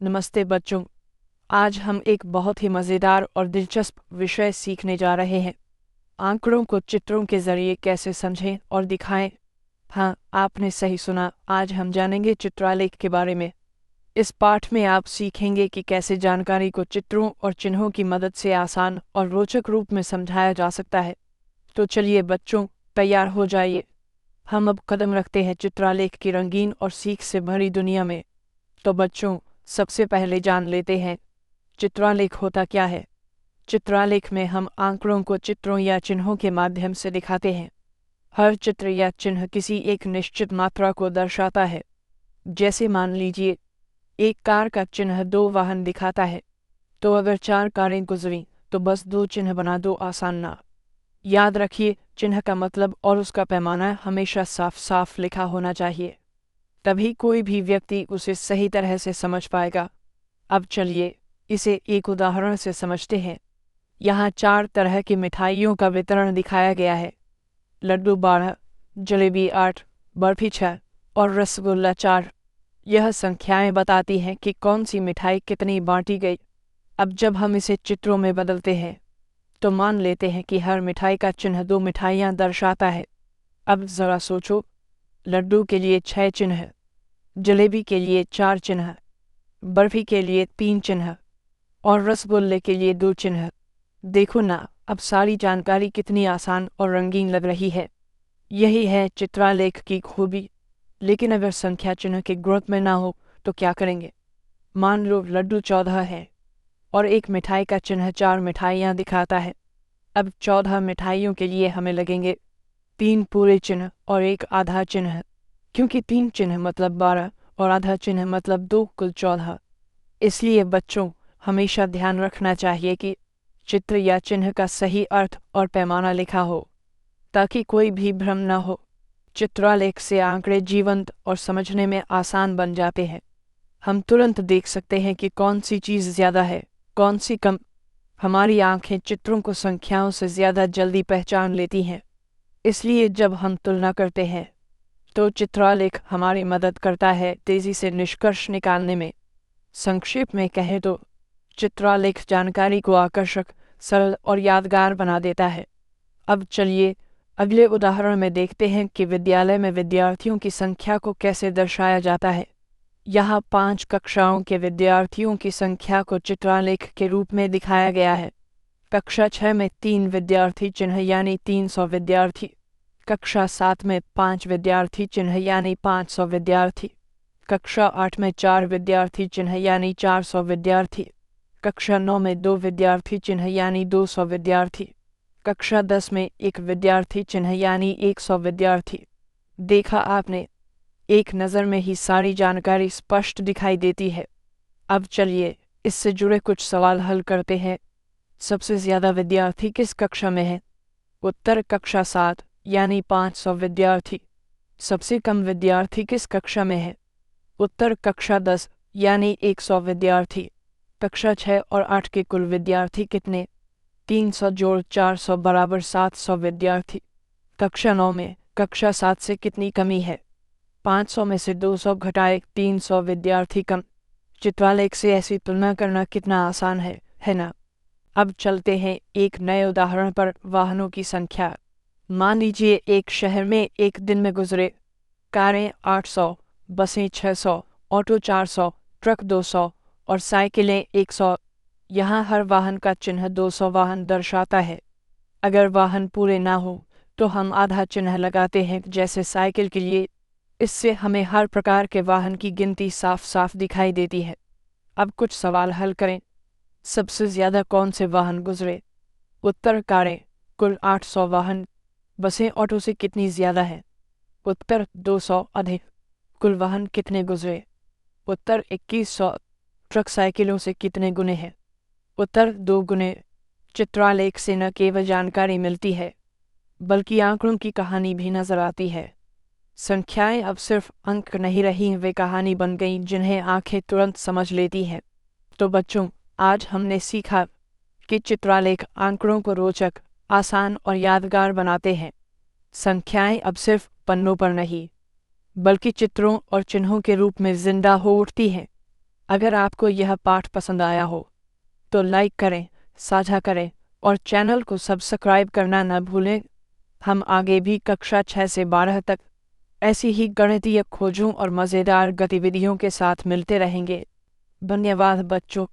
नमस्ते बच्चों। आज हम एक बहुत ही मज़ेदार और दिलचस्प विषय सीखने जा रहे हैं। आंकड़ों को चित्रों के जरिए कैसे समझें और दिखाएं। हाँ, आपने सही सुना। आज हम जानेंगे चित्रालेख के बारे में। इस पाठ में आप सीखेंगे कि कैसे जानकारी को चित्रों और चिन्हों की मदद से आसान और रोचक रूप में समझाया जा सकता है। तो चलिए बच्चों, तैयार हो जाइए। हम अब कदम रखते हैं चित्रालेख की रंगीन और सीख से भरी दुनिया में। तो बच्चों, सबसे पहले जान लेते हैं चित्रालेख होता क्या है। चित्रालेख में हम आंकड़ों को चित्रों या चिन्हों के माध्यम से दिखाते हैं। हर चित्र या चिन्ह किसी एक निश्चित मात्रा को दर्शाता है। जैसे मान लीजिए, एक कार का चिन्ह 2 वाहन दिखाता है। तो अगर 4 कारें गुजरी तो बस 2 चिन्ह बना दो, आसान ना। याद रखिए, चिन्ह का मतलब और उसका पैमाना हमेशा साफ साफ लिखा होना चाहिए, तभी कोई भी व्यक्ति उसे सही तरह से समझ पाएगा। अब चलिए इसे एक उदाहरण से समझते हैं। यहाँ 4 तरह की मिठाइयों का वितरण दिखाया गया है। लड्डू 12, जलेबी 8, बर्फी 6 और रसगुल्ला 4। यह संख्याएं बताती हैं कि कौन सी मिठाई कितनी बांटी गई। अब जब हम इसे चित्रों में बदलते हैं तो मान लेते हैं कि हर मिठाई का चिन्ह 2 मिठाइयाँ दर्शाता है। अब ज़रा सोचो, लड्डू के लिए 6 चिन्ह, जलेबी के लिए 4 चिन्ह, बर्फी के लिए 3 चिन्ह और रसगुल्ले के लिए 2 चिन्ह। देखो ना, अब सारी जानकारी कितनी आसान और रंगीन लग रही है। यही है चित्रालेख की खूबी। लेकिन अगर संख्या चिन्ह के ग्रुप में ना हो तो क्या करेंगे। मान लो लड्डू 14 है और एक मिठाई का चिन्ह 4 मिठाइयाँ दिखाता है। अब 14 मिठाइयों के लिए हमें लगेंगे 3 पूरे चिन्ह और 1 आधा चिन्ह, क्योंकि 3 चिन्ह मतलब 12 और आधा चिन्ह मतलब 2, कुल 14। इसलिए बच्चों, हमेशा ध्यान रखना चाहिए कि चित्र या चिन्ह का सही अर्थ और पैमाना लिखा हो, ताकि कोई भी भ्रम न हो। चित्रालेख से आंकड़े जीवंत और समझने में आसान बन जाते हैं। हम तुरंत देख सकते हैं कि कौन सी चीज़ ज़्यादा है, कौन सी कम। हमारी आंखें चित्रों को संख्याओं से ज़्यादा जल्दी पहचान लेती हैं। इसलिए जब हम तुलना करते हैं तो चित्रालेख हमारी मदद करता है तेजी से निष्कर्ष निकालने में। संक्षेप में कहें तो चित्रालेख जानकारी को आकर्षक, सरल और यादगार बना देता है। अब चलिए अगले उदाहरण में देखते हैं कि विद्यालय में विद्यार्थियों की संख्या को कैसे दर्शाया जाता है। यहाँ 5 कक्षाओं के विद्यार्थियों की संख्या को चित्रालेख के रूप में दिखाया गया है। कक्षा 6 में 3 विद्यार्थी चिन्ह यानी 300 विद्यार्थी। कक्षा 7 में 5 विद्यार्थी चिन्ह यानी 500 विद्यार्थी। कक्षा 8 में 4 विद्यार्थी चिन्ह यानी 400 विद्यार्थी। कक्षा 9 में 2 विद्यार्थी चिन्ह यानी 200 विद्यार्थी। कक्षा 10 में 1 विद्यार्थी चिन्ह यानी 100 विद्यार्थी। देखा आपने, एक नज़र में ही सारी जानकारी स्पष्ट दिखाई देती है। अब चलिए इससे जुड़े कुछ सवाल हल करते हैं। सबसे ज़्यादा विद्यार्थी किस कक्षा में है? उत्तर कक्षा 7 यानी 500 विद्यार्थी। सबसे कम विद्यार्थी किस कक्षा में है? उत्तर कक्षा 10 यानी 100 विद्यार्थी। कक्षा 6 और 8 के कुल विद्यार्थी कितने? 300 जोड़ 400 बराबर 700 विद्यार्थी। कक्षा 9 में कक्षा 7 से कितनी कमी है? 500 में से 200 घटाए 300 विद्यार्थी कम। चित्रालेख से ऐसी तुलना करना कितना आसान है ना? अब चलते हैं एक नए उदाहरण पर, वाहनों की संख्या। मान लीजिए एक शहर में एक दिन में गुजरे कारें 800, बसें 600, ऑटो 400, ट्रक 200 और साइकिलें 100। यहाँ हर वाहन का चिन्ह 200 वाहन दर्शाता है। अगर वाहन पूरे ना हो तो हम आधा चिन्ह लगाते हैं, जैसे साइकिल के लिए। इससे हमें हर प्रकार के वाहन की गिनती साफ साफ दिखाई देती है। अब कुछ सवाल हल करें। सबसे ज़्यादा कौन से वाहन गुजरे? उत्तर कारें, कुल 800 वाहन। बसें ऑटो से कितनी ज़्यादा है? उत्तर 200 अधिक। कुल वाहन कितने गुजरे? उत्तर 2100। ट्रक साइकिलों से कितने गुने हैं? उत्तर 2 गुने। चित्रालेख से न केवल जानकारी मिलती है, बल्कि आंकड़ों की कहानी भी नजर आती है। संख्याएं अब सिर्फ अंक नहीं रही, वे कहानी बन गईं जिन्हें आंखें तुरंत समझ लेती हैं। तो बच्चों, आज हमने सीखा कि चित्रालेख आंकड़ों को रोचक, आसान और यादगार बनाते हैं। संख्याएं अब सिर्फ पन्नों पर नहीं, बल्कि चित्रों और चिन्हों के रूप में जिंदा हो उठती हैं। अगर आपको यह पाठ पसंद आया हो तो लाइक करें, साझा करें और चैनल को सब्सक्राइब करना न भूलें। हम आगे भी कक्षा 6 से 12 तक ऐसी ही गणितीय खोजों और मज़ेदार गतिविधियों के साथ मिलते रहेंगे। धन्यवाद बच्चों।